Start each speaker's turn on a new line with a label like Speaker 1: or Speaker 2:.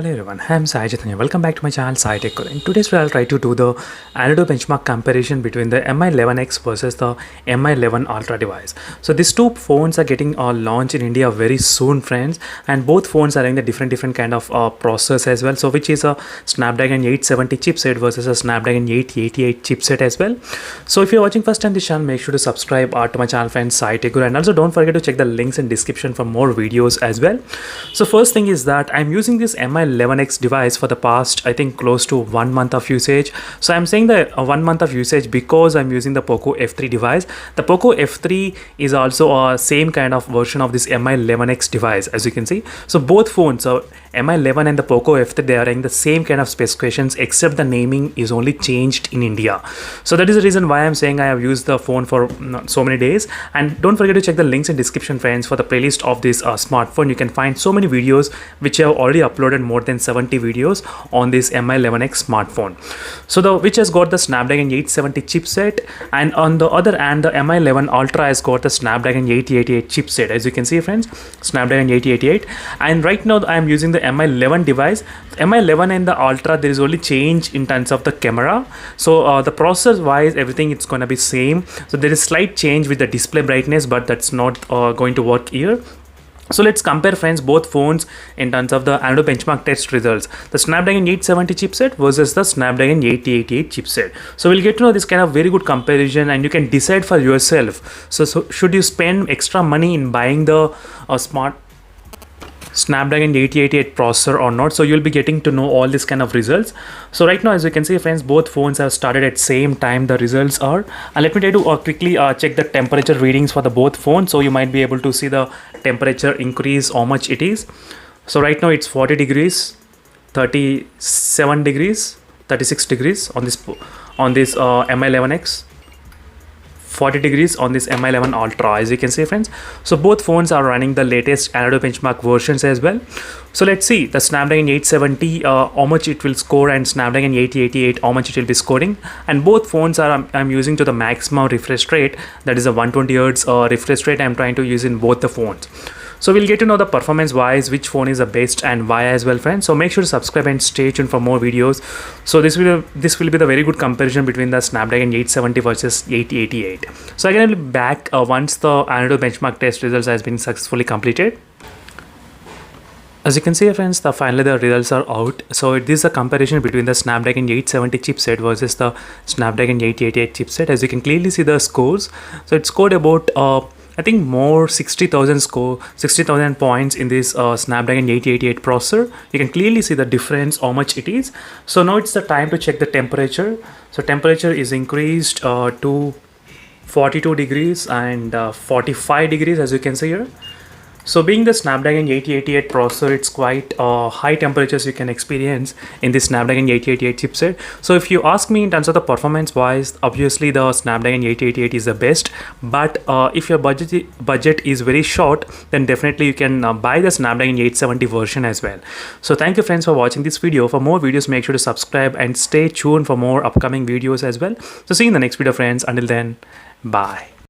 Speaker 1: Hello everyone, I am Sai Chaitanya. Welcome back to my channel Sai Tech. In today's video, I'll try to do the antutu benchmark comparison between the Mi11X versus the Mi11 Ultra device. So these two phones are getting launched in India very soon, friends, and both phones are having the different kind of processors as well. So which is a Snapdragon 870 chipset versus a Snapdragon 888 chipset as well. So if you're watching first time this channel, make sure to subscribe to my channel, friends, Sai Tech, and also don't forget to check the links in description for more videos as well. So first thing is that I'm using this Mi11X device for the past, I think, close to 1 month of usage. So I'm saying that 1 month of usage because I'm using the POCO F3 device. The POCO F3 is also a same kind of version of this Mi11X device, as you can see. So both phones, so Mi11 and the POCO F3, they are having the same kind of specifications, except the naming is only changed in India. So that is the reason why I'm saying I have used the phone for so many days. And don't forget to check the links in description, friends, for the playlist of this smartphone. You can find so many videos which I have already uploaded, more than 70 videos on this Mi11X smartphone. So which has got the Snapdragon 870 chipset, and on the other hand, the Mi11 Ultra has got the Snapdragon 888 chipset, as you can see, friends, Snapdragon 888. And right now I am using the Mi11 device. Mi11 and the Ultra, there is only change in terms of the camera. So the processor wise, everything it's gonna be same. So there is slight change with the display brightness, but that's not going to work here. So let's compare, friends, both phones in terms of the antutu benchmark test results. The Snapdragon 870 chipset versus the Snapdragon 888 chipset. So we'll get to know this kind of very good comparison, and you can decide for yourself. So should you spend extra money in buying the smart Snapdragon 888 processor or not? So you'll be getting to know all this kind of results. So right now, as you can see, friends, both phones have started at same time the results are. And let me try to quickly check the temperature readings for the both phones, so you might be able to see the temperature increase, how much it is. So right now it's 40 degrees, 37 degrees, 36 degrees on this Mi11X, 40 degrees on this Mi11 Ultra, as you can see, friends. So both phones are running the latest antutu benchmark versions as well. So let's see the Snapdragon 870 how much it will score, and Snapdragon 888 how much it will be scoring. And both phones are I'm using to the maximum refresh rate, that is a 120 Hz refresh rate I'm trying to use in both the phones. So we'll get to know the performance wise which phone is the best and why as well, friends. So make sure to subscribe and stay tuned for more videos. So this will be the very good comparison between the Snapdragon 870 versus 888. So again, I'll be back once the antutu benchmark test results has been successfully completed. As you can see, friends, finally the results are out. So this is a comparison between the Snapdragon 870 chipset versus the Snapdragon 888 chipset. As you can clearly see the scores. So it scored about I think more 60,000 points in this Snapdragon 888 processor. You can clearly see the difference, how much it is. So now it's the time to check the temperature. So temperature is increased to 42 degrees and 45 degrees, as you can see here. So being the Snapdragon 888 processor, it's quite high temperatures you can experience in this Snapdragon 888 chipset. So if you ask me in terms of the performance wise, obviously the Snapdragon 888 is the best. But if your budget is very short, then definitely you can buy the Snapdragon 870 version as well. So thank you, friends, for watching this video. For more videos, make sure to subscribe and stay tuned for more upcoming videos as well. So see you in the next video, friends. Until then, bye.